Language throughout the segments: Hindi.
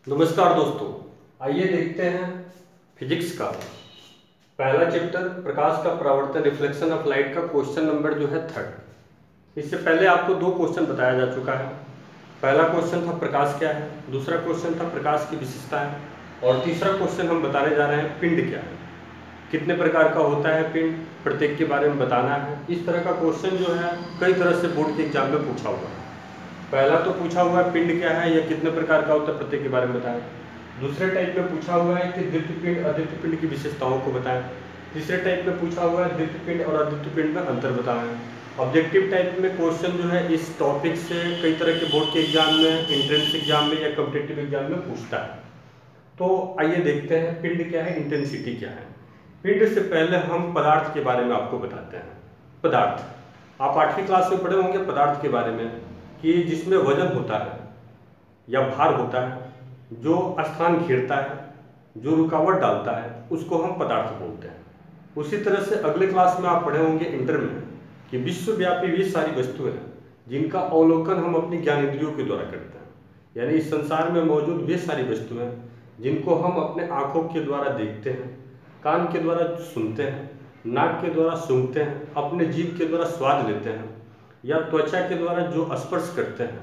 नमस्कार दोस्तों, आइए देखते हैं फिजिक्स का पहला चैप्टर प्रकाश का परावर्तन रिफ्लेक्शन ऑफ लाइट का क्वेश्चन नंबर जो है 3rd। इससे पहले आपको दो क्वेश्चन बताया जा चुका है। पहला क्वेश्चन था प्रकाश क्या है, दूसरा क्वेश्चन था प्रकाश की विशेषताएं, और तीसरा क्वेश्चन हम बताने जा रहे हैं पिंड क्या है, कितने प्रकार का होता है पिंड, प्रत्येक के बारे में बताना है। इस तरह का क्वेश्चन जो है कई तरह से बोर्ड के एग्जाम में पूछा हुआ है। पहला तो पूछा हुआ है पिंड क्या है या कितने प्रकार का होता है, प्रत्येक के बारे में बताएं। दूसरे टाइप में पूछा हुआ है कि द्वितीय पिंड अद्वितीय पिंड की विशेषताओं को बताएं। तीसरे टाइप में पूछा हुआ है द्वितीय पिंड और अद्वितीय पिंड में अंतर बताएं। ऑब्जेक्टिव टाइप में क्वेश्चन जो है इस टॉपिक से कई तरह के बोर्ड के एग्जाम में, एंट्रेंस एग्जाम में या कॉम्पिटिटिव एग्जाम में पूछता है। तो आइए देखते हैं पिंड क्या है, इंटेंसिटी क्या है। पिंड से पहले हम पदार्थ के बारे में आपको बताते हैं। पदार्थ आप 8वीं क्लास में पढ़े होंगे पदार्थ के बारे में, कि जिसमें वजन होता है या भार होता है, जो स्थान घेरता है, जो रुकावट डालता है, उसको हम पदार्थ बोलते हैं। उसी तरह से अगले क्लास में आप पढ़े होंगे इंटर में कि विश्वव्यापी वे सारी वस्तुएं हैं जिनका अवलोकन हम अपनी ज्ञानेंद्रियों के द्वारा करते हैं। यानी इस संसार में मौजूद वे सारी वस्तुएं जिनको हम अपने आंखों के द्वारा देखते हैं, कान के द्वारा सुनते हैं, नाक के द्वारा सूंघते हैं, अपने जीभ के द्वारा स्वाद लेते हैं या त्वचा के द्वारा जो स्पर्श करते हैं,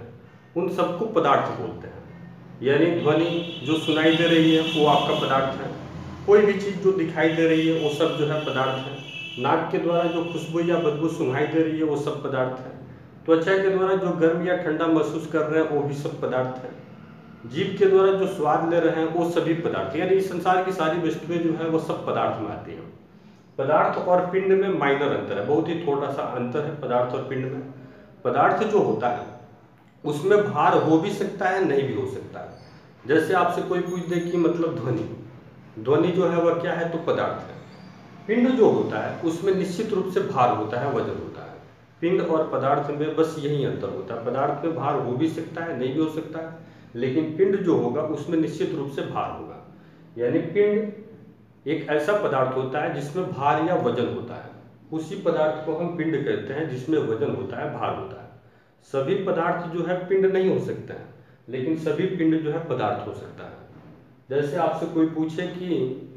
उन सबको पदार्थ बोलते हैं। यानी ध्वनि जो सुनाई दे रही है वो आपका पदार्थ है, कोई भी चीज़ जो दिखाई दे रही है वो सब जो है पदार्थ है, नाक के द्वारा जो खुशबू या बदबू सुनाई दे रही है वो सब पदार्थ है, त्वचा के द्वारा जो गर्म या ठंडा महसूस कर रहे हैं वो भी सब पदार्थ है, जीभ के द्वारा जो स्वाद ले रहे हैं वो सभी पदार्थ। यानी इस संसार की सारी वस्तुएं जो है वो सब पदार्थ में आती हैं। पदार्थ और पिंड में माइनर अंतर है, बहुत ही थोड़ा सा अंतर है पदार्थ और पिंड में। पदार्थ जो होता है उसमें भार हो भी सकता है, नहीं भी हो सकता है। जैसे आपसे कोई पूछ दे कि मतलब ध्वनि जो है वह क्या है, तो पदार्थ है। पिंड जो होता है उसमें निश्चित रूप से भार होता है, वजन होता है। पिंड और पदार्थ में बस यही अंतर होता है। पदार्थ में भार हो भी सकता है, नहीं भी हो सकता है, लेकिन पिंड जो होगा उसमें निश्चित रूप से भार होगा। यानी पिंड एक ऐसा पदार्थ होता है जिसमें भार या वजन होता है, उसी पदार्थ को हम पिंड कहते हैं जिसमें वजन होता है, भार होता है। सभी पदार्थ जो है पिंड नहीं हो सकते हैं, लेकिन सभी पिंड जो है पदार्थ हो सकता है। जैसे आपसे कोई पूछे कि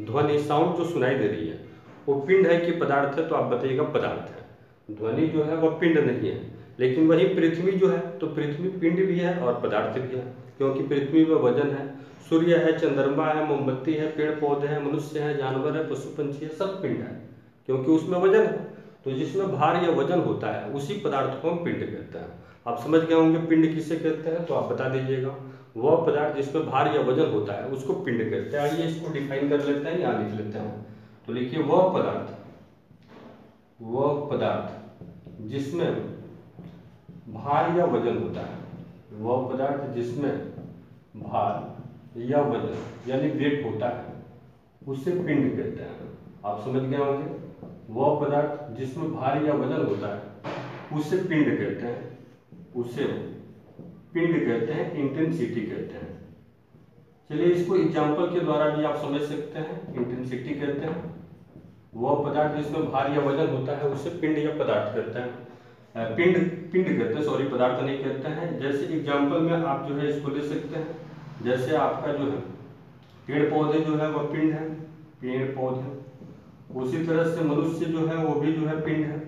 ध्वनि साउंड जो सुनाई दे रही है वो पिंड है कि पदार्थ है, तो आप बताइएगा पदार्थ है। ध्वनि जो है वह पिंड नहीं है। लेकिन वही पृथ्वी जो है, तो पृथ्वी पिंड भी है और पदार्थ भी है, क्योंकि पृथ्वी में वजन है। सूर्य है, चंद्रमा है, मोमबत्ती है, पेड़ पौधे हैं, मनुष्य है, जानवर है, पशु पंछी है, सब पिंड है, क्योंकि उसमें वजन है। तो जिसमें भार या वजन होता है उसी पदार्थ को हम पिंड कहते हैं। आप समझ गए होंगे पिंड किसे कहते हैं, तो आप बता दीजिएगा। वह पदार्थ जिसमें भार या वजन होता है उसको पिंड कहते हैं। आइए इसको डिफाइन कर लेते हैं, यहाँ लिख लेते हैं। तो लिखिए वह पदार्थ जिसमें भार या वजन होता है, वह पदार्थ जिसमें भार या वजन यानी वेट होता है उसे पिंड कहते हैं। आप समझ गए होंगे, वह पदार्थ जिसमें भार या वजन होता है उसे पिंड कहते हैं, उसे पिंड कहते हैं, इंटेंसिटी कहते हैं। चलिए इसको एग्जाम्पल के द्वारा भी आप समझ सकते हैं। इंटेंसिटी कहते हैं वह पदार्थ जिसमें भार या वजन होता है उसे पिंड या पदार्थ कहते हैं, पिंड कहते हैं, सॉरी पदार्थ नहीं कहते हैं। जैसे एग्जाम्पल में आप जो है इसको ले सकते हैं, जैसे आपका जो है पेड़ पौधे जो है वह पिंड है, पेड़ पौधे। उसी तरह से मनुष्य जो है वो भी जो है पिंड है।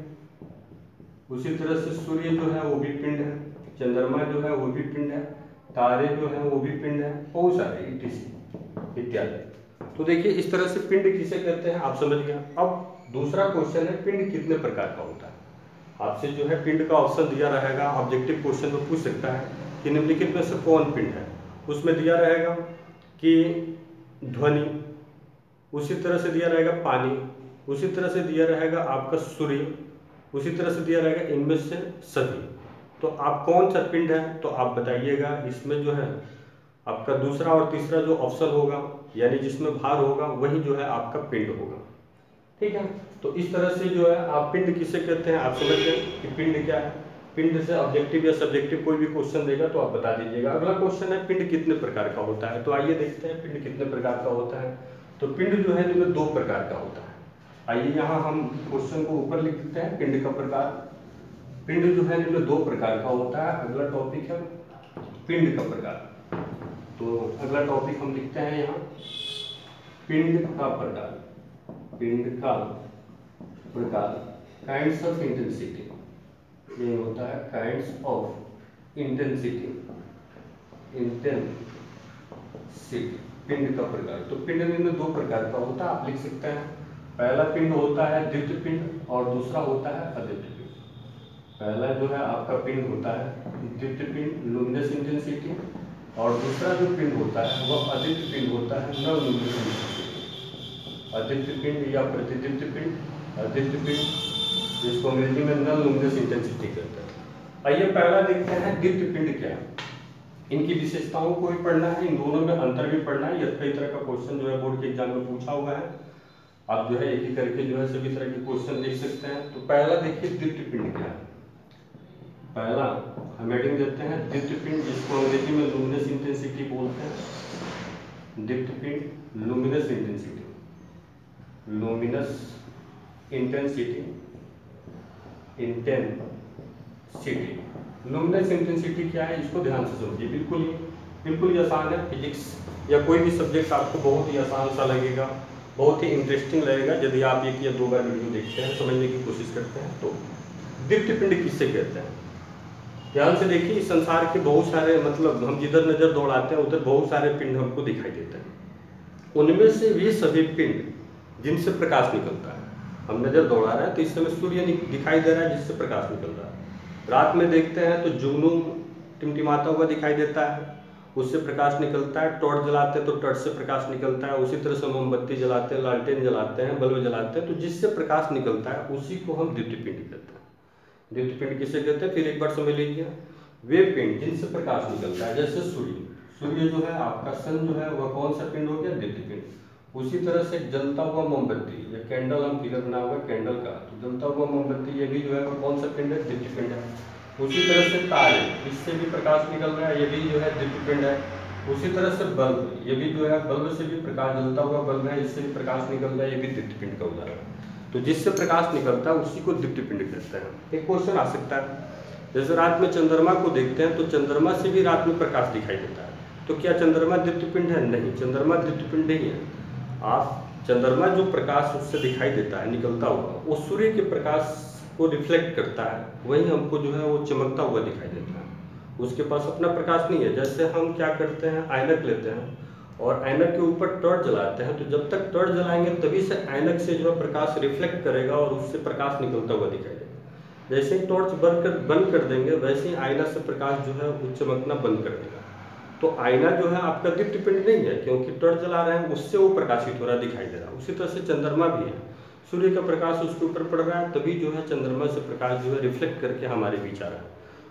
उसी तरह से सूर्य जो है वो भी पिंड है, चंद्रमा जो है वो भी पिंड है, तारे जो है वो भी पिंड है, बहुत सारे इत्यादि। तो देखिए इस तरह से पिंड किसे कहते हैं आप समझ गए। अब दूसरा क्वेश्चन है पिंड कितने प्रकार का होता है। आपसे जो है पिंड का ऑप्शन दिया रहेगा, ऑब्जेक्टिव क्वेश्चन में पूछ सकता है कि निम्नलिखित में से कौन पिंड है। उसमें दिया रहेगा कि ध्वनि, उसी तरह से दिया रहेगा पानी, उसी तरह से दिया रहेगा आपका सूर्य, उसी तरह से दिया रहेगा इनमें से सभी। तो आप कौन सा पिंड है तो आप बताइएगा। इसमें जो है आपका दूसरा और तीसरा जो ऑप्शन होगा, यानी जिसमें भार होगा वही जो है आपका पिंड होगा। ठीक है, तो इस तरह से जो है आप पिंड किसे कहते हैं आप समझ गए कि पिंड क्या है। पिंड से ऑब्जेक्टिव या सब्जेक्टिव कोई भी क्वेश्चन देगा तो आप बता दीजिएगा। अगला क्वेश्चन है पिंड कितने प्रकार का होता है। तो आइए देखते हैं पिंड कितने प्रकार का होता है। तो पिंड जो है इनमें 2 प्रकार का होता है। आइए यहाँ हम क्वेश्चन को ऊपर लिख देते हैं। पिंड का प्रकार, पिंड जो है इनमें 2 प्रकार का होता है। अगला टॉपिक है पिंड का प्रकार। तो अगला टॉपिक हम लिखते हैं यहाँ पिंड का प्रकार। पिंड का प्रकार काइंड्स ऑफ इंटेंसिटी, ये होता है काइंड्स ऑफ इंटेंसिटी। इंटेंसिटी पिंड का प्रकार। तो पिंड में दो प्रकार का होता है, आप लिख सकते हैं। पहला पिंड होता है द्वितीय पिंड और दूसरा होता है अद्वितीय पिंड। पहला जो है आपका पिंड होता है द्वितीय पिंड लुमिनस इंटेंसिटी, और दूसरा जो पिंड होता है वह अद्वितीय पिंड होता है न लुमिनस इंटेंसिटी। अद्वितीय पिंड या प्रतिद्वितीय पिंड, अद्वितीय पिंड जिसको अंग्रेजी में न लुमिनस इंटेंसिटी कहते हैं। आइए पहला देखते हैं द्वितीय पिंड क्या है। इनकी विशेषताओं को भी पढ़ना है, इन दोनों में अंतर भी पढ़ना है। यह कई तरह का क्वेश्चन जो है बोर्ड के एग्जाम में पूछा हुआ है, आप जो है एक ही करके जो है सभी तरह के क्वेश्चन देख सकते हैं। तो पहला देखिए द्वितीय पिंड क्या है। पहला हम हेडिंग देते हैं द्वितीय पिंड, जिसको अंग्रेजी में लुमिनस इंटेंसिटी बोलते हैं। द्वितीय पिंड luminous intensity, luminous intensity, intensity. Luminous intensity क्या है, इसको ध्यान से समझिए। बिल्कुल ही आसान है। फिजिक्स या कोई भी सब्जेक्ट आपको बहुत ही आसान सा लगेगा, बहुत ही इंटरेस्टिंग लगेगा यदि आप एक या दो बार वीडियो देखते हैं, समझने की कोशिश करते हैं। तो द्वितीय पिंड किससे कहते हैं, ध्यान से देखिए। इस संसार के बहुत सारे, मतलब हम जिधर नजर दौड़ाते हैं उधर बहुत सारे पिंड हमको दिखाई देते हैं। उनमें से वे सभी पिंड जिनसे प्रकाश निकलता है, हम नजर दौड़ा रहे हैं तो इस समय सूर्य दिखाई दे रहा है जिससे प्रकाश निकल रहा है। रात में देखते हैं तो जुगनू टिमटिमाता हुआ दिखाई देता है, उससे प्रकाश निकलता है। टॉर्च जलाते हैं तो टॉर्च से प्रकाश निकलता है। उसी तरह से मोमबत्ती जलाते हैं, लालटेन जलाते हैं, बल्ब जलाते हैं, तो जिससे प्रकाश निकलता है उसी को हम द्वितीय पिंड कहते हैं। द्वितीय पिंड किसे कहते हैं, फिर एक बार समझ लीजिए। वे पिंड जिनसे प्रकाश निकलता है, जैसे सूर्य। सूर्य जो है आपका सन जो है वह कौन सा पिंड हो गया, द्वितीय पिंड। उसी तरह से जलता हुआ मोमबत्ती या कैंडल, हम फिगर बना हुआ कैंडल का, तो जलता हुआ मोमबत्ती ये भी जो है वो कौन सा पिंड है, द्वितीय पिंड है। उसी तरह से तारे, इससे भी प्रकाश निकल रहा है, ये भी जो है द्वितीय पिंड है। उसी तरह से बल्ब, ये भी जो है बल्ब से भी प्रकाश, जलता हुआ बल्ब है, इससे भी प्रकाश निकल रहा है, ये भी द्वितीय पिंड का उदाहरण है। तो जिससे प्रकाश निकलता है उसी को द्वितीय पिंड कहते हैं। एक क्वेश्चन आ सकता है, जैसे रात में चंद्रमा को देखते हैं तो चंद्रमा से भी रात में प्रकाश दिखाई देता है, तो क्या चंद्रमा द्वितीय पिंड है? नहीं, चंद्रमा द्वितीय पिंड नहीं है। आप चंद्रमा जो प्रकाश उससे दिखाई देता है निकलता हुआ, वो सूर्य के प्रकाश को रिफ्लेक्ट करता है, वही हमको जो है वो चमकता हुआ दिखाई देता है। उसके पास अपना प्रकाश नहीं है। जैसे हम क्या करते हैं, ऐनक लेते हैं और ऐनक के ऊपर टॉर्च जलाते हैं, तो जब तक टॉर्च जलाएंगे तभी से ऐनक से जो है प्रकाश रिफ्लेक्ट करेगा और उससे प्रकाश निकलता हुआ दिखाई देगा। जैसे ही टॉर्च बंद कर देंगे वैसे ही आईना से प्रकाश जो है वो चमकना बंद कर देगा। तो आईना जो है आपका द्वितीय पिंड नहीं है, क्योंकि टॉर्च जला रहे हैं उससे वो प्रकाशित हो रहा दिखाई दे रहा है। उसी तरह से चंद्रमा भी है, सूर्य का प्रकाश उसके ऊपर पड़ रहा है, तभी जो है चंद्रमा से प्रकाश जो है रिफ्लेक्ट करके हमारे बीच आ रहा है।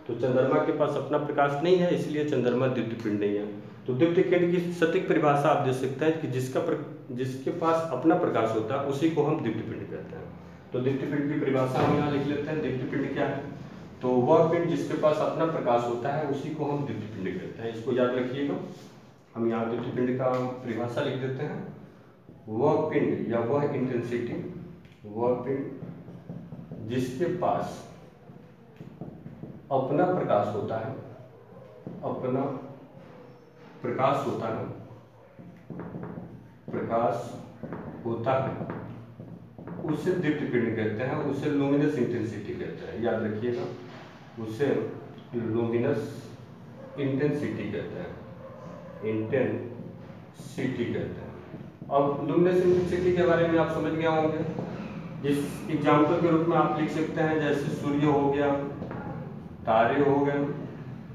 तो चंद्रमा के पास अपना प्रकाश नहीं है, इसलिए चंद्रमा द्वितीय पिंड नहीं है। तो द्वितीय पिंड की सटीक परिभाषा आप दे सकते हैं कि जिसके पास अपना प्रकाश होता है उसी को हम द्वितीय पिंड कहते हैं। तो द्वितीय पिंड की परिभाषा हम यहाँ लिख लेते हैं। द्वितीय पिंड क्या है, तो वह पिंड जिसके पास अपना प्रकाश होता है उसी को हम द्वितीय पिंड कहते हैं। इसको याद रखिएगा। हम यहाँ द्वितीय पिंड का परिभाषा लिख देते हैं। वह पिंड या वह इंटेंसिटी, वह पिंड जिसके पास अपना प्रकाश होता है, अपना प्रकाश होता है, प्रकाश होता है, उसे द्वितीय पिंड कहते हैं, उसे लुमिनस इंटेंसिटी कहते हैं। याद रखिएगा, उसे लुमिनस इंटेंसिटी कहते हैं, इंटेंसिटी कहते हैं। अब लुमिनस इंटेंसिटी के बारे में आप समझ गए होंगे। जिस एग्जाम्पल के रूप में आप लिख सकते हैं, जैसे सूर्य हो गया, तारे हो गए,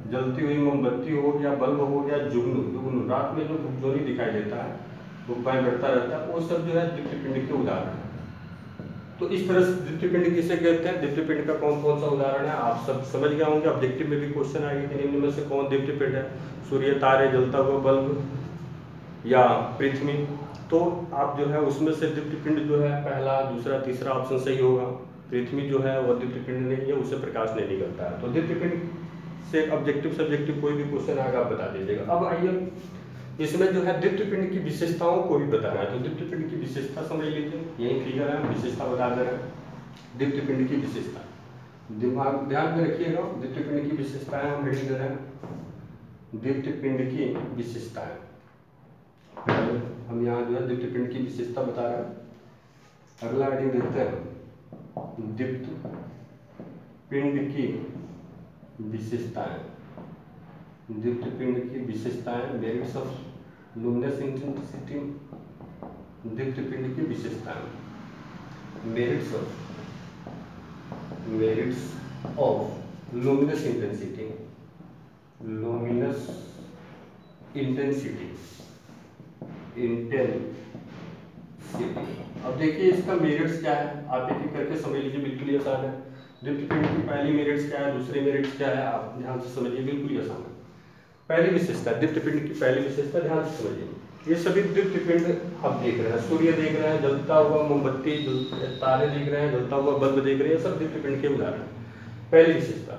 जलती हुई मोमबत्ती हो गया, बल्ब हो गया, जुगनू रात में जो धूपजोनी दिखाई देता है, धूपाएं बढ़ता रहता है, वो सब जो है द्वितीय पिंड के उदाहरण है। तो इस तरह से द्वितीय पिंड किसे कहते हैं, द्वितीय पिंड का कौन कौन सा उदाहरण है आप सब समझ गए होंगे। ऑब्जेक्टिव में भी क्वेश्चन आएगा कि निम्न में से कौन द्वितीय पिंड है, सूर्य, तारे, जलता हुआ बल्ब या पृथ्वी। तो आप जो है उसमें से द्वितीय पिंड जो है पहला, दूसरा, तीसरा ऑप्शन सही होगा। पृथ्वी जो है वह द्वितीय पिंड नहीं है, उससे प्रकाश नहीं निकलता है। तो द्वितीय पिंड से ऑब्जेक्टिव सब्जेक्टिव कोई भी क्वेश्चन आएगा आप बता दीजिएगा। अब आइए इसमें जो है द्वितीय पिंड की विशेषताओं को भी बताना है। तो द्वितीय पिंड की विशेषता समझ लीजिए, यही फिगर है, विशेषता बता दे रहे हैं। द्वितीय पिंड की विशेषता ध्यान में रखिएगा। द्वितीय पिंड की विशेषताएं हम हेडिंग दे रहे हैं। दीप्त पिंड की विशेषताएं। पहले हम यहाँ जो है दीप्त पिंड की विशेषता बता रहे हैं। अगला हेडिंग देखते हैं, दीप्त पिंड की विशेषताएं। दीप्त पिंड की विशेषताएं, मेरिट्स ऑफ लुमिनस इंटेंसिटी। दीप्त पिंड की विशेषताएं, merits of luminous intensity. Luminous intensity. अब देखिए इसका मेरिट्स क्या है, आप एक एक करके समझ लीजिए, बिल्कुल ही आसान है। दीप्त पिंड की पहली मेरिट्स क्या है, दूसरी मेरिट्स क्या है, आप ध्यान से समझिए, बिल्कुल ही आसान है। पहली विशेषता, दीप्त पिंड की पहली विशेषता, ध्यान से समझिए। ये सभी दीप्त पिंड आप देख रहे हैं, सूर्य देख रहे हैं, जलता हुआ मोमबत्ती, तारे देख रहे हैं, जलता हुआ बल्ब देख रहे हैं, सब दीप्त पिंड के उदाहरण हैं। पहली विशेषता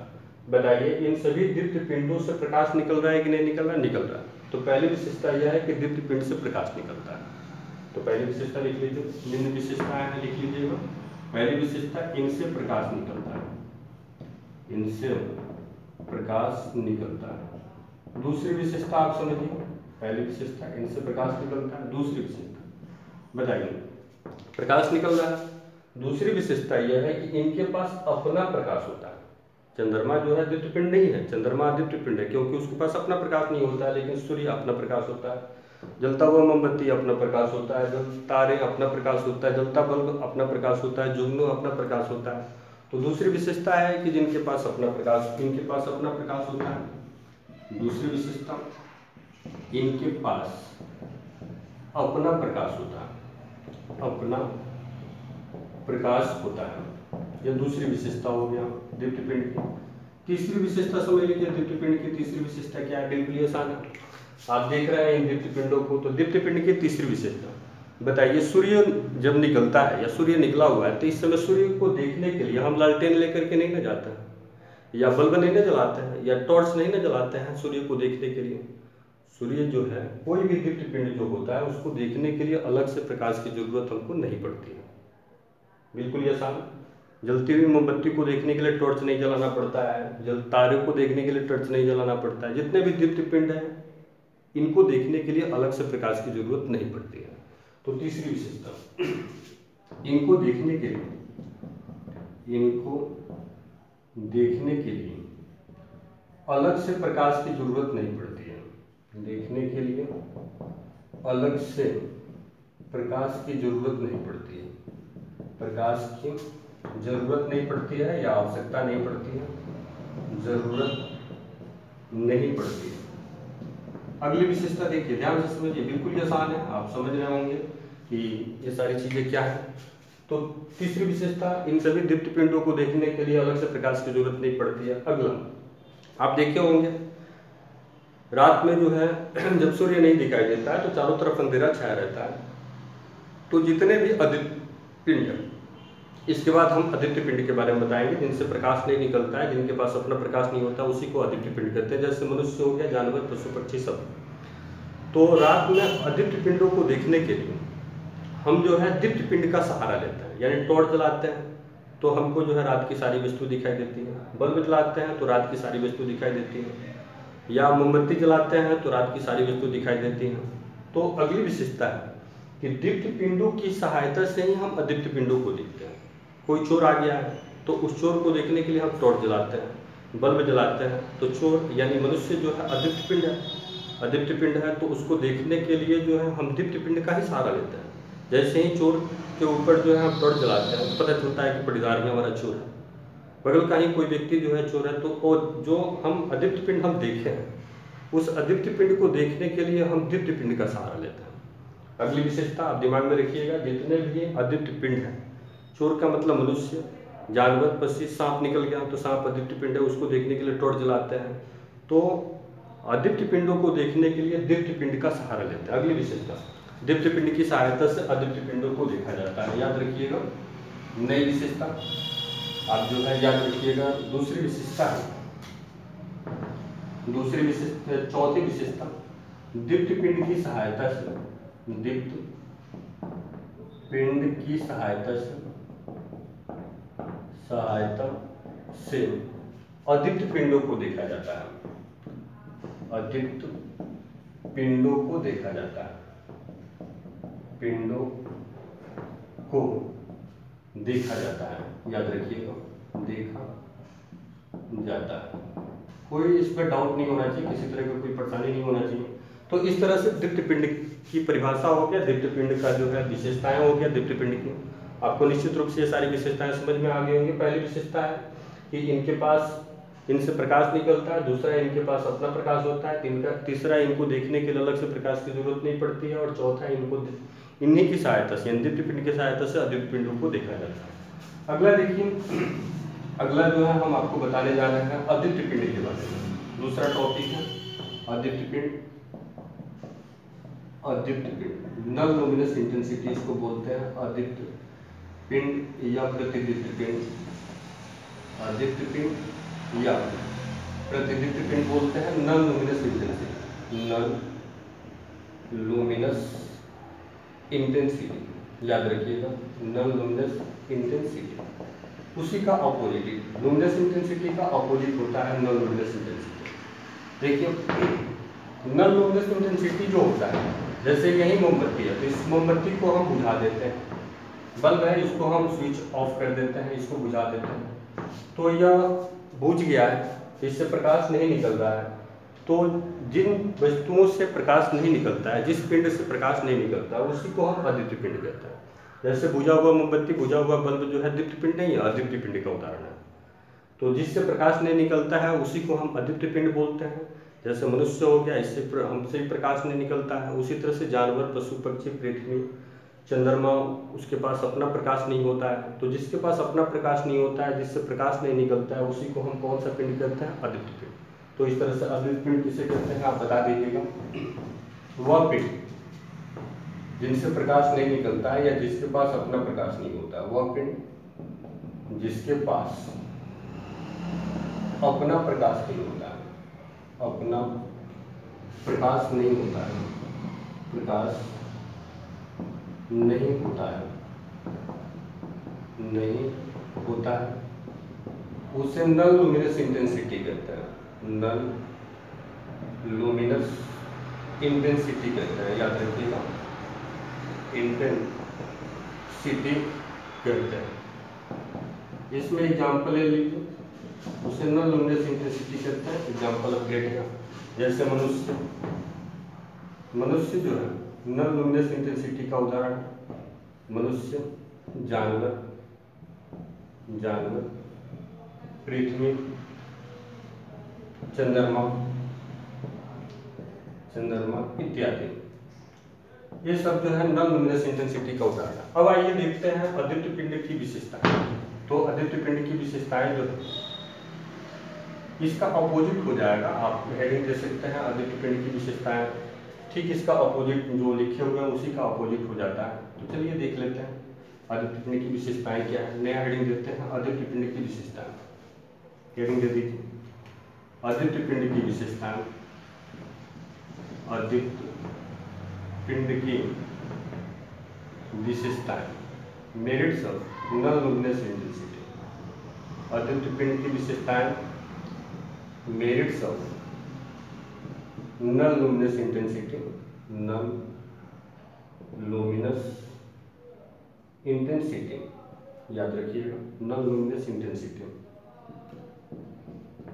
बताइए, इन सभी दीप्त पिंडों से प्रकाश निकल रहा है कि नहीं निकल रहा है? निकल रहा है। तो पहली विशेषता यह है कि दीप्त पिंड से प्रकाश निकलता है। तो पहली विशेषता लिख लीजिए, निम्न विशेषताएं हैं, लिख लीजिएगा। पहली विशेषता, इनसे प्रकाश निकलता है, इनसे प्रकाश निकलता है। दूसरी विशेषता आप समझिए, पहली विशेषता इनसे प्रकाश निकलता है, दूसरी विशेषता बताइए, प्रकाश निकल रहा है। दूसरी विशेषता यह है कि इनके पास अपना प्रकाश होता है। चंद्रमा जो है दीप्त पिंड नहीं है, चंद्रमा दीप्त पिंड है क्योंकि उसके पास अपना प्रकाश नहीं होता है, लेकिन सूर्य अपना प्रकाश होता है, जलता हुआ मोमबत्ती अपना प्रकाश होता है, तारे अपना प्रकाश होता है, जलता बल्ब अपना प्रकाश होता है, जुगनू अपना प्रकाश होता है। तो दूसरी विशेषता है कि जिनके पास अपना प्रकाश, इनके पास अपना प्रकाश होता है। दूसरी विशेषता, इनके पास अपना प्रकाश होता है, अपना प्रकाश होता है। यह दूसरी विशेषता हो गया दीप्त पिंड की। तीसरी विशेषता समझ लीजिए, दीप्त पिंड की तीसरी विशेषता क्या है, बिल्कुल आसान है, आप देख रहे हैं इन दीप्त पिंडों को। तो दीप्त पिंड की तीसरी विशेषता बताइए, सूर्य जब निकलता है या सूर्य निकला हुआ है तो इस समय सूर्य को देखने के लिए हम लालटेन लेकर के नहीं ना जाते हैं, या बल्ब नहीं ना जलाते हैं, या टॉर्च नहीं ना जलाते हैं सूर्य को देखने के लिए। सूर्य जो है, कोई भी दीप्त पिंड जो होता है उसको देखने के लिए अलग से प्रकाश की जरूरत हमको नहीं पड़ती है, बिल्कुल ही आसान। जलती हुई मोमबत्ती को देखने के लिए टॉर्च नहीं जलाना पड़ता है, तारे को देखने के लिए टॉर्च नहीं जलाना पड़ता है। जितने भी दीप्त पिंड हैं इनको देखने के लिए अलग से प्रकाश की जरूरत नहीं पड़ती है। तो तीसरी विशेषता, इनको देखने के लिए, इनको देखने के लिए अलग से प्रकाश की जरूरत नहीं पड़ती है, देखने के लिए अलग से प्रकाश की जरूरत नहीं पड़ती है, प्रकाश की जरूरत नहीं पड़ती है या आवश्यकता नहीं पड़ती है, जरूरत नहीं पड़ती है। अगली विशेषता देखिए, ध्यान से समझिए, बिल्कुल ही आसान है, आप समझ रहे होंगे कि ये सारी चीजें क्या है। तो तीसरी विशेषता, इन सभी दीप्त पिंडों को देखने के लिए अलग से प्रकाश की जरूरत नहीं पड़ती है। अगला, आप देखे होंगे रात में जो है जब सूर्य नहीं दिखाई देता है तो चारों तरफ अंधेरा छाया रहता है। तो जितने भी आदित्य पिंड, इसके बाद हम आदित्य पिंड के बारे में बताएंगे, जिनसे प्रकाश नहीं निकलता है, जिनके पास अपना प्रकाश नहीं होता, उसी को आदित्य पिंड कहते हैं। जैसे मनुष्य हो गया, जानवर, पशु पक्षी सब। तो रात में आदित्य पिंडों को देखने के लिए हम जो है दीप्त पिंड का सहारा लेते हैं, यानी टॉर्च जलाते हैं तो हमको जो है रात की सारी वस्तु दिखाई देती है, बल्ब जलाते हैं तो रात की सारी वस्तु दिखाई देती है, या मोमबत्ती जलाते हैं तो रात की सारी वस्तु दिखाई देती हैं। तो अगली विशेषता है कि दीप्त पिंडों की सहायता से ही हम आदित्य पिंडों को देखते हैं। कोई चोर आ गया है तो उस चोर को देखने के लिए हम टॉर्च जलाते हैं, बल्ब जलाते हैं। तो चोर यानी मनुष्य जो है आदित्य पिंड है, आदित्य पिंड है, तो उसको देखने के लिए जो है हम दीप्त पिंड का ही सहारा लेते हैं। जैसे ही चोर के ऊपर जो है हम टॉर्च जलाते हैं, पता चलता है कि पटीदार में हमारा चोर है, बगल का ही कोई व्यक्ति जो है चोर है, तो और जो हम आदित्य पिंड हम देखे हैं, उस आदित्य पिंड को देखने के लिए हम दीप्त पिंड का सहारा लेते हैं। अगली विशेषता आप दिमाग में रखिएगा, जितने भी आदित्य पिंड है, चोर का मतलब मनुष्य, जानवर, पक्षी, सांप निकल गया तो सांप आदित्य पिंड है, उसको देखने के लिए टॉर्च जलाते हैं। तो आदित्य पिंडों को देखने के लिए दीप्त पिंड का सहारा लेते हैं। अगली विशेषता, दीप्त पिंड की सहायता से आदित्य पिंडों को देखा जाता है, याद रखिएगा। नई विशेषता आप जो है याद रखिएगा, दूसरी विशेषता है, दूसरी विशेषता, चौथी विशेषता, दीप्त पिंड की सहायता से, दीप्त पिंड की सहायता से आदित्य पिंडों को देखा जाता है, अदीप्त पिंडों को देखा जाता है, पिंडों को देखा जाता है, याद रखिएगा, देखा जाता है। कोई इस पर डाउट नहीं होना चाहिए, किसी तरह का कोई परेशानी नहीं होना चाहिए। तो इस तरह से दीप्त पिंड की परिभाषा हो गया, दीप्त पिंड का जो है विशेषताएं हो गया। दीप्त पिंड की आपको निश्चित रूप से ये सारी विशेषताएं समझ में आ गई होंगी। पहली विशेषता है कि इनके पास, इनसे प्रकाश निकलता है। दूसरा, इनके पास अपना प्रकाश होता है। तीसरा, इनको देखने के लिए अलग से प्रकाश की जरूरत नहीं पड़ती है। और चौथा, इनको इन्हीं की सहायता से, दीप्त पिंड की सहायता से अदीप्त पिंडों को देखा जाता है। अगला देखिए, अगला जो है हम आपको बताने जा रहे हैं अदीप्त पिंड के बारे में। दूसरा टॉपिक है अदीप्त पिंड। अदीप्त पिंड, नल लुमिनस इंटेंसिटी इसको बोलते हैं, अदीप्त पिंड या प्रतिदीप्त पिंड। अदीप्त पिंड या प्रतिदीप्त पिंड बोलते हैं। नल luminous intensity, null luminous intensity, याद रखिएगा, नल लुमिनस इंटेंसिटी। उसी का अपोजिट, लुमिनस इंटेंसिटी का अपोजिट होता है नल लुमिनस इंटेंसिटी। देखिए, नल लुमिनस इंटेंसिटी जो होता है, जैसे यही मोमबत्ती है, तो इस मोमबत्ती को हम बुझा देते हैं। बल्ब है, इसको हम स्विच ऑफ कर देते हैं, इसको बुझा देते हैं, तो यह बुझ गया है, इससे प्रकाश नहीं निकल रहा है। तो जिन वस्तुओं से प्रकाश नहीं निकलता है, जिस पिंड से प्रकाश नहीं निकलता, उसी को हम अदीप्त पिंड कहते हैं। जैसे बुझा हुआ मोमबत्ती, बुझा हुआ बल्ब जो है दीप्त पिंड नहीं है, अदीप्त पिंड का उदाहरण है। तो जिससे प्रकाश नहीं निकलता है उसी को हम अदीप्त पिंड बोलते हैं। जैसे मनुष्य हो गया, इससे हमसे ही प्रकाश नहीं निकलता है। उसी तरह से जानवर, पशु पक्षी, पृथ्वी, चंद्रमा, उसके पास अपना प्रकाश नहीं होता है। तो जिसके पास अपना प्रकाश नहीं होता है, जिससे प्रकाश नहीं निकलता है, उसी को हम कौन सा पिंड कहते हैं? अदीप्त पिंड। तो इस तरह से अदीप्त पिंड किसे कहते हैं आप बता दीजिएगा। वह पिंड जिनसे प्रकाश नहीं निकलता है या जिसके पास अपना प्रकाश नहीं होता है, वह पिंड जिसके पास अपना प्रकाश नहीं होता है, अपना प्रकाश नहीं होता है, प्रकाश नहीं होता है, नहीं होता है, उसे नल लुमिनस इंटेंसिटी कहते हैं। नल लुमिनस इंटेंसिटी कहते हैं, याद रखिएगा, इंटेंसिटी कहते हैं। इसमें एग्जाम्पल ले लीजिए, उसे नल लुमिनस इंटेंसिटी कहते हैं। एग्जाम्पल ऑफ ग्रेड का, जैसे मनुष्य, मनुष्य जो है नल लुमिनस इंटेंसिटी का उदाहरण, मनुष्य, जानवर, जानवर, पृथ्वी, चंद्रमा, चंद्रमा इत्यादि, ये सब जो है नल लुमिनस इंटेंसिटी का उदाहरण है। अब आइए देखते हैं अदीप्त पिंड की विशेषताएं। तो अदीप्त पिंड की विशेषताएं जो है, इसका अपोजिट हो जाएगा, आप हेडिंग दे सकते हैं अदीप्त पिंड की विशेषताएं, ठीक इसका अपोजिट जो लिखे हुए हैं उसी का अपोजिट हो जाता है। तो चलिए देख लेते हैं अदीप्त पिंड की विशेषताएं क्या है। नया हेडिंग देते हैं अदीप्त पिंड की विशेषताएं, हेडिंग दे दीजिए अदीप्त पिंड की विशेषताएं। अदीप्त पिंड की विशेषताएं, merits of null luminous intensity. अदीप्त पिंड की विशेषताएं, merits of null luminous intensity, null luminous intensity, याद रखिएगा, नल लुमिनस इंटेंसिटी,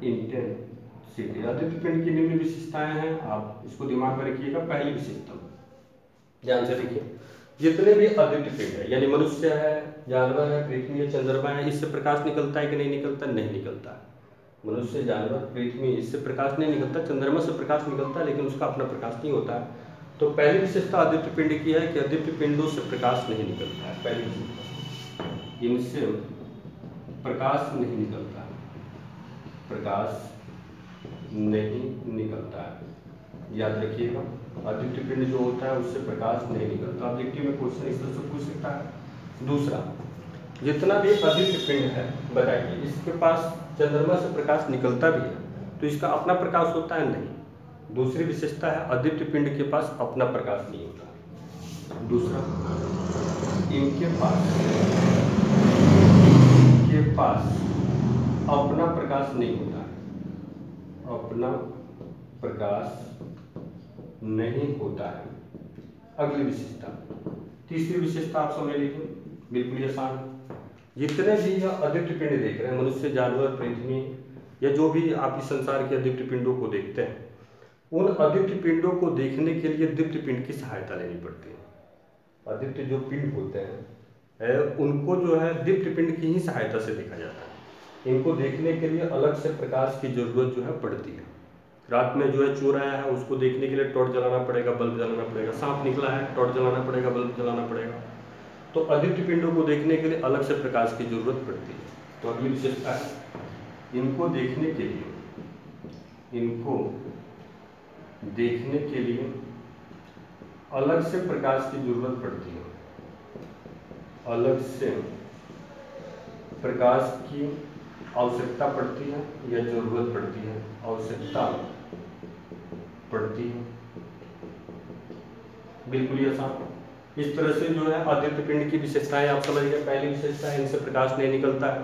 इंटेंसिटी। अदीप्त पिंड की निम्न विशेषताएं हैं, आप इसको दिमाग में रखिएगा। पहली विशेषता ध्यान से देखिए, जितने भी अदीप्त पिंड है, यानी मनुष्य है, जानवर है, पृथ्वी है, चंद्रमा है, इससे प्रकाश निकलता है कि नहीं निकलता? नहीं निकलता है। मनुष्य, जानवर, पृथ्वी, इससे प्रकाश नहीं निकलता। चंद्रमा से प्रकाश निकलता है लेकिन उसका अपना प्रकाश नहीं होता है। तो पहली विशेषता अदीप्त पिंड की है कि अदीप्त पिंडों से प्रकाश नहीं निकलता है। पहली विशेषता, इनसे प्रकाश नहीं निकलता है, प्रकाश नहीं निकलता है, याद रखिएगा। अदीप्त पिंड जो होता है उससे प्रकाश नहीं निकलता। ऑब्जेक्टिव में क्वेश्चन इस तरह से पूछ सकता है। दूसरा, जितना भी अदीप्त पिंड है बताइए, इसके पास चंद्रमा से प्रकाश निकलता भी है तो इसका अपना प्रकाश होता है? नहीं। दूसरी विशेषता है अदीप्त पिंड के पास अपना प्रकाश नहीं होता। दूसरा, इनके पास अपना प्रकाश नहीं होता, अपना प्रकाश नहीं होता है। अगली विशेषता, तीसरी विशेषता आप समझ लीजिए, बिल्कुल आसान। जितने भी यह अदृश्य पिंड देख रहे हैं, मनुष्य, जानवर, पृथ्वी या जो भी आप इस संसार के अदृश्य पिंडों को देखते हैं, उन अदृश्य पिंडों को देखने के लिए दीप्त पिंड की सहायता लेनी पड़ती है। अदृश्य जो पिंड होते हैं उनको जो है दीप्त पिंड की ही सहायता से देखा जाता है। इनको देखने के लिए अलग से प्रकाश की जरूरत जो है पड़ती है। रात में जो है चोर आया है, उसको देखने के लिए टॉर्च जलाना पड़ेगा, बल्ब जलाना पड़ेगा। सांप निकला है, टॉर्च जलाना पड़ेगा, बल्ब जलाना पड़ेगा। तो अदृश्य पिंडों को देखने के लिए अलग से प्रकाश की जरूरत पड़ती है। तो अगली विशेषता है, इनको देखने के लिए अलग से प्रकाश की जरूरत पड़ती है। अलग से प्रकाश की आवश्यकता पड़ती है या जरूरत पड़ती है, आवश्यकता पड़ती है। बिल्कुल ही आसान। इस तरह से जो है अदृश्य पिंड की विशेषताएं आप समझ गए। पहली विशेषता है, इनसे प्रकाश नहीं निकलता है।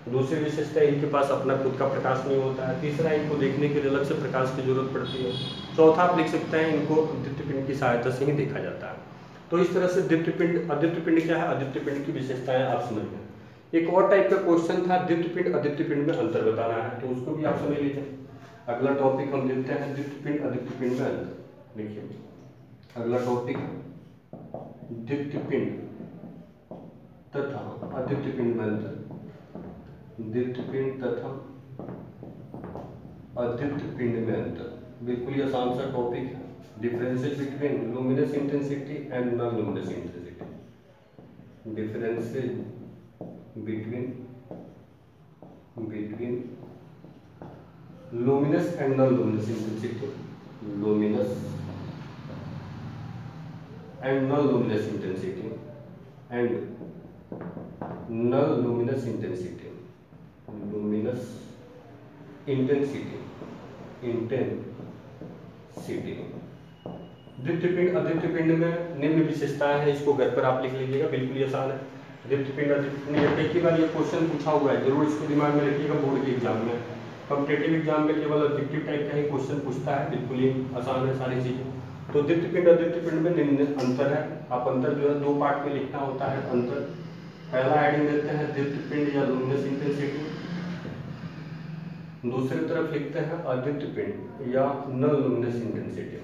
दूसरी विशेषता है, इनके पास अपना खुद का प्रकाश नहीं होता है। तीसरा, इनको देखने के लिए अलग से प्रकाश की जरूरत पड़ती है। चौथा आप लिख सकते हैं, इनको अदृश्य पिंड की सहायता से ही देखा जाता है। तो इस तरह से अदृश्य पिंड क्या है, अदृश्य पिंड की विशेषताएं आप समझ गए। एक और टाइप का क्वेश्चन था, अदृश्य पिंड में अंतर बताना है, तो उसको भी आप समझ लीजिए। अगला टॉपिक हम देखते हैं, अदृश्य पिंड में अंतर। देखिए अगला टॉपिक, दीप्त पिंड तथा अदृश्य पिंड में अंतर। दीप्त पिंड तथा अदृश्य पिंड में अंतर, बिल्कुल ही आसान सा टॉपिक है। Differences between luminous intensity and non luminous intensity. Differences between luminous and non luminous intensity. Luminous and non luminous intensity and non luminous intensity. Luminous intensity दीप्त पिंड अदृश्य पिंड में निम्न विशेषताएं हैं, इसको घर पर आप लिख लीजिएगा, बिल्कुल ही आसान है। दीप्त पिंड अदृश्य पिंड, कई बार ये क्वेश्चन पूछा हुआ है, जरूर इसको दिमाग में रखिएगा। बोर्ड के एग्जाम में, कॉम्पिटेटिव एग्जाम में केवल ऑब्जेक्टिव टाइप का ही क्वेश्चन पूछता है, बिल्कुल ही आसान है सारी चीजें। तो दीप्त पिंड अदृश्य पिंड में निम्न अंतर है। आप अंतर जो है दो पार्ट में लिखना होता है। अंतर पहला हेडिंग देते हैं दीप्त पिंड या लुमिनस इंटेंसिटी, दूसरी तरफ लिखते हैं अदृश्य पिंड या नॉन लुमिनस इंटेंसिटी।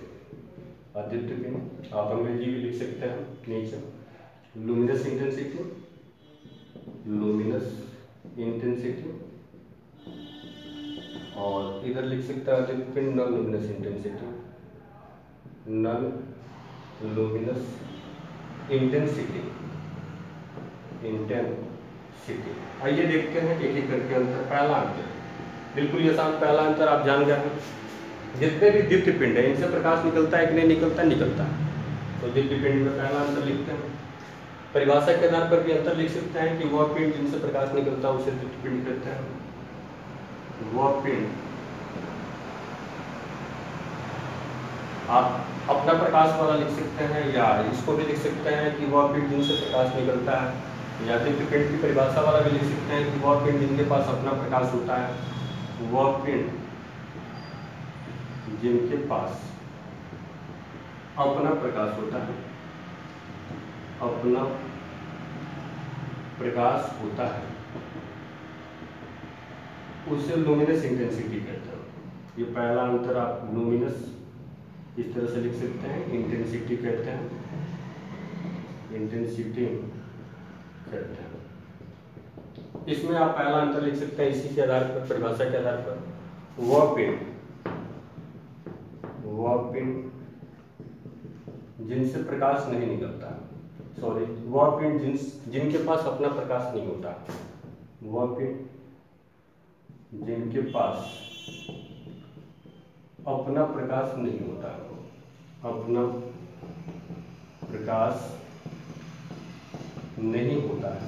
अदृश्य पिंड आप अंग्रेजी भी लिख सकते हैं नीचे, लुमिनस इंटेंसिटी, और इधर लिख सकते हैं अदृश्य पिंड non luminous intensity, non luminous intensity. आइए देखते हैं एक एक करके अंतर। पहला अंतर बिल्कुल ही आसान, पहला अंतर आप जान गए, जितने भी दीप्त पिंड है इनसे प्रकाश निकलता है कि नहीं निकलता, निकलता है। तो दीप्त पिंड में पहला अंतर लिखते हैं। परिभाषा के आधार पर भी अंतर लिख सकते हैं कि वह पिंड जिनसे प्रकाश निकलता है उसे दीप्त पिंड कहते हैं। वह पिंड आप अपना प्रकाश वाला लिख सकते हैं, या इसको भी लिख सकते हैं कि वह पिंड जिनसे प्रकाश निकलता है, या दीप्त पिंड की परिभाषा वाला भी लिख सकते हैं कि वह पिंड जिनके पास अपना प्रकाश होता है। वह पिंड जिनके पास अपना प्रकाश होता है, अपना प्रकाश होता है, उसे लुमिनस इंटेंसिटी कहते हैं। ये पहला अंतर आप लुमिनस इस तरह से लिख सकते हैं, इंटेंसिटी कहते हैं, इंटेंसिटी कहते हैं। इसमें आप पहला अंतर लिख सकते हैं इसी के आधार पर, परिभाषा के आधार पर। वह पिंड जिनसे प्रकाश नहीं निकलता, सॉरी, वह पिंड जिनके पास अपना प्रकाश नहीं होता। वह पिंड जिनके पास अपना प्रकाश नहीं होता, अपना प्रकाश नहीं होता है,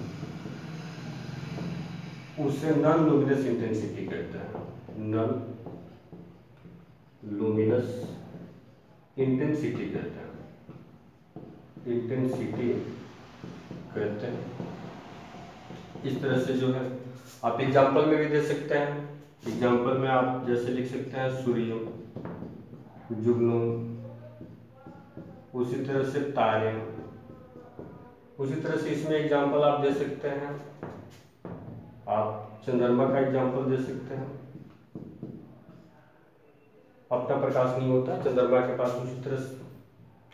उसे नॉन लुमिनस इंटेंसिटी कहते हैं। नॉन लुमिनस इंटेंसिटी कहते हैं, इंटेंसिटी कहते हैं। इस तरह से जो है आप एग्जाम्पल में भी दे सकते हैं। एग्जाम्पल में आप जैसे लिख सकते हैं, सूर्य जुगनू, उसी तरह से तारे, उसी तरह से इसमें एग्जाम्पल आप दे सकते हैं, आप चंद्रमा का एग्जाम्पल दे सकते हैं। अपना प्रकाश नहीं होता चंद्रमा के पास, उसी तरह से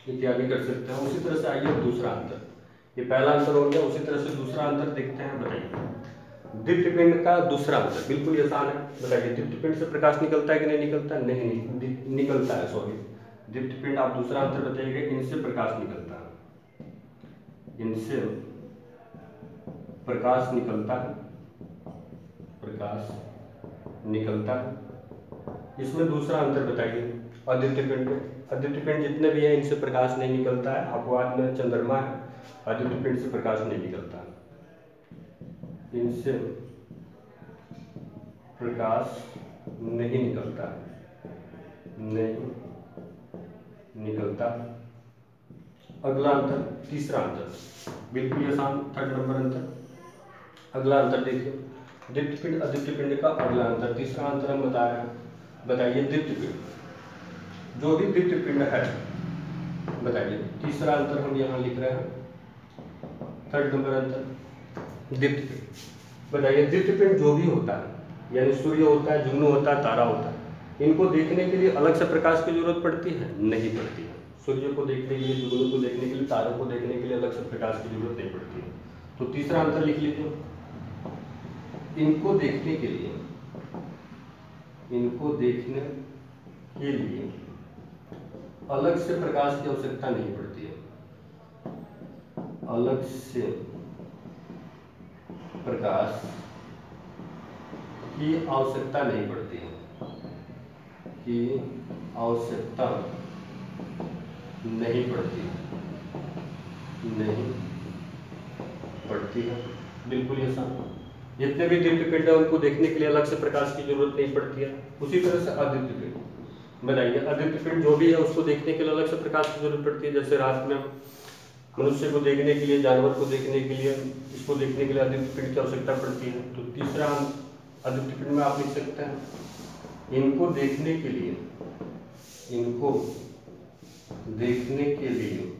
इत्यादि कर सकते हैं। उसी तरह से आइए दूसरा अंतर, ये पहला अंतर हो गया, उसी तरह से दूसरा अंतर देखते हैं। बताइए दीप्ति पिंड का दूसरा अंतर बिल्कुल आसान है। बताइए दीप्ति पिंड से प्रकाश निकलता है कि नहीं निकलता है? नहीं निकलता है, सॉरी। दीप्ति पिंड, आप दूसरा अंतर बताइएगा, इनसे प्रकाश निकलता है, इनसे प्रकाश निकलता है, प्रकाश निकलता है। इसमें दूसरा अंतर बताइए आदित्य पिंड में। आदित्य पिंड जितने भी हैं इनसे प्रकाश नहीं निकलता है। अपवाद में चंद्रमा है, आदित्य पिंड से प्रकाश नहीं निकलता, इनसे प्रकाश नहीं निकलता, नहीं निकलता। अगला अंतर, तीसरा अंतर बिल्कुल आसान, थर्ड नंबर अंतर। अगला अंतर देखिए, दीप्ति पिंड आदित्य पिंड का अगला अंतर, तीसरा अंतर हम बता रहे हैं। बताइए दीप्ति पिंड, जो भी दीप्ति पिंड है, बताइए तीसरा अंतर हम यहाँ लिख रहे हैं, थर्ड नंबर अंतर दीप्ति पिंड। बताइए दीप्ति पिंड जो भी होता है, यानी सूर्य होता है, जुगनू होता है, तारा होता है, इनको देखने के लिए अलग से प्रकाश की जरूरत पड़ती है? नहीं पड़ती है। सूर्य को देखने के लिए, जुगनू को देखने के लिए, तारों को देखने के लिए अलग से प्रकाश की जरूरत नहीं पड़ती है। तो तीसरा अंतर लिख लीजिए, इनको देखने के लिए, इनको देखने के लिए अलग से प्रकाश की आवश्यकता नहीं पड़ती है, अलग से प्रकाश की आवश्यकता नहीं पड़ती है, की आवश्यकता नहीं पड़ती, नहीं पड़ती है, बिल्कुल आसान। जितने भी दीप्ति पिंड है उनको देखने के लिए अलग से प्रकाश की जरूरत नहीं पड़ती है। उसी तरह से आदित्य पिंड, बताइए आदित्य पिंड जो भी है उसको देखने के लिए अलग से प्रकाश की जरूरत पड़ती है। जैसे रात में मनुष्य को देखने के लिए, जानवर को देखने के लिए, इसको देखने के लिए आदित्य पिंड की आवश्यकता पड़ती है। तो तीसरा आदित्य पिंड में आप लिख सकते हैं, इनको देखने के लिए, इनको देखने के लिए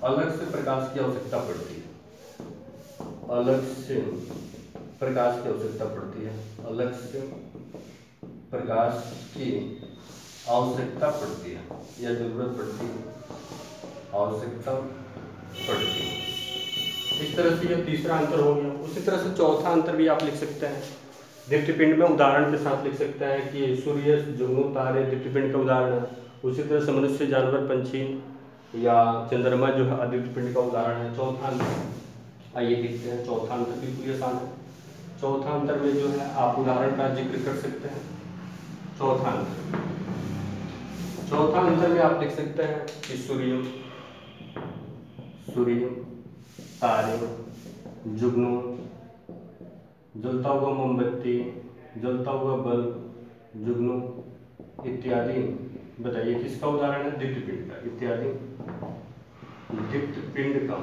अलग से प्रकाश की आवश्यकता पड़ती है, अलग से प्रकाश की आवश्यकता पड़ती है, अलग से प्रकाश की आवश्यकता पड़ती है या जरूरत पड़ती है, आवश्यकता पड़ती है। इस तरह से यह तीसरा अंतर हो गया। उसी तरह से चौथा अंतर भी आप लिख सकते हैं दीप्ति पिंड में, उदाहरण के साथ लिख सकते हैं कि सूर्य, जुगनू, तारे दीप्ति पिंड का उदाहरण है। उसी तरह से मनुष्य, जानवर, पंछी या चंद्रमा जो है आदित्य पिंड का उदाहरण है। चौथा अंतर आइए देखते हैं, चौथा अंतर बिल्कुल आसान है। चौथा अंतर में जो है आप उदाहरण का जिक्र कर सकते हैं। चौथा अंतर, चौथा अंतर में आप लिख सकते हैं कि सूर्य, तारे, जुगनू, जलता हुआ मोमबत्ती, जलता हुआ बल्ब, जुगनू इत्यादि। बताइए किसका उदाहरण है? दीप्ति पिंड का। इत्यादि दीप्ति पिंड का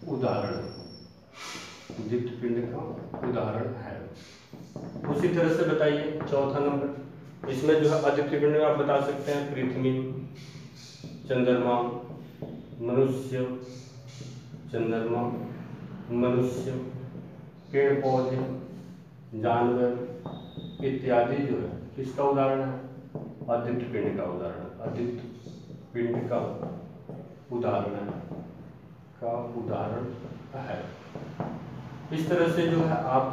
उदाहरण, दीप्ति पिंड का उदाहरण है। उसी तरह से बताइए चौथा नंबर, इसमें जो है आदित्य पिंड में आप बता सकते हैं पृथ्वी, चंद्रमा, मनुष्य, चंद्रमा, मनुष्य, पेड़ पौधे, जानवर इत्यादि जो है किसका उदाहरण है? आदित्य पिंड का उदाहरण, आदित्य पिंड का उदाहरण है। इस तरह से जो है आप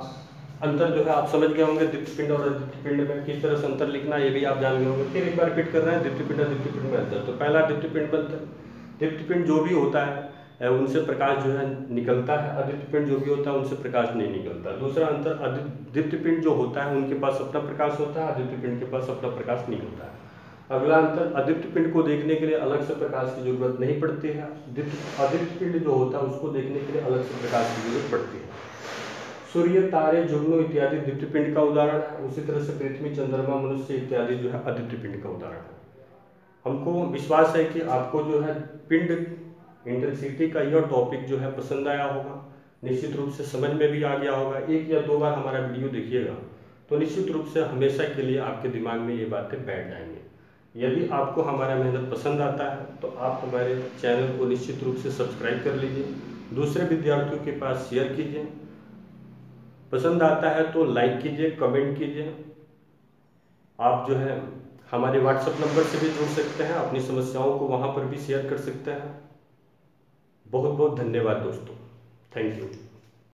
अंतर जो है आप समझ गए होंगे दीप्ति पिंड और आदित्य पिंड में किस तरह से अंतर लिखना है, ये भी आप जान गए होंगे। फिर एक बार रिपीट कर रहे हैं दीप्ति पिंड और आदित्य पिंड में अंतर। तो पहला दीप्ति पिंड में अंतर, दीप्ति पिंड जो भी होता है उनसे प्रकाश जो है निकलता है, आदित्य पिंड जो भी होता है उनसे प्रकाश नहीं निकलता। दूसरा अंतर, दीप्ति पिंड जो होता है उनके पास अपना प्रकाश होता है, आदित्य पिंड के पास अपना प्रकाश नहीं होता है। अगला अंतर, आदित्य पिंड को देखने के लिए अलग से प्रकाश की जरूरत नहीं पड़ती है, आदित्य पिंड जो होता है उसको देखने के लिए अलग से प्रकाश की जरूरत पड़ती है। सूर्य, तारे, जुगनू इत्यादि दीप्ति पिंड का उदाहरण है। उसी तरह से पृथ्वी, चंद्रमा, मनुष्य इत्यादि जो है आदित्य पिंड का उदाहरण है। हमको विश्वास है कि आपको जो है पिंड इंटेंसिटी का यह टॉपिक जो है पसंद आया होगा, निश्चित रूप से समझ में भी आ गया होगा। एक या दो बार हमारा वीडियो देखिएगा तो निश्चित रूप से हमेशा के लिए आपके दिमाग में ये बातें बैठ जाएंगी। यदि आपको हमारा मेहनत पसंद आता है तो आप हमारे चैनल को निश्चित रूप से सब्सक्राइब कर लीजिए, दूसरे विद्यार्थियों के पास शेयर कीजिए, पसंद आता है तो लाइक कीजिए, कमेंट कीजिए। आप जो है हमारे व्हाट्सएप नंबर से भी जुड़ सकते हैं, अपनी समस्याओं को वहाँ पर भी शेयर कर सकते हैं। बहुत बहुत धन्यवाद दोस्तों, थैंक यू।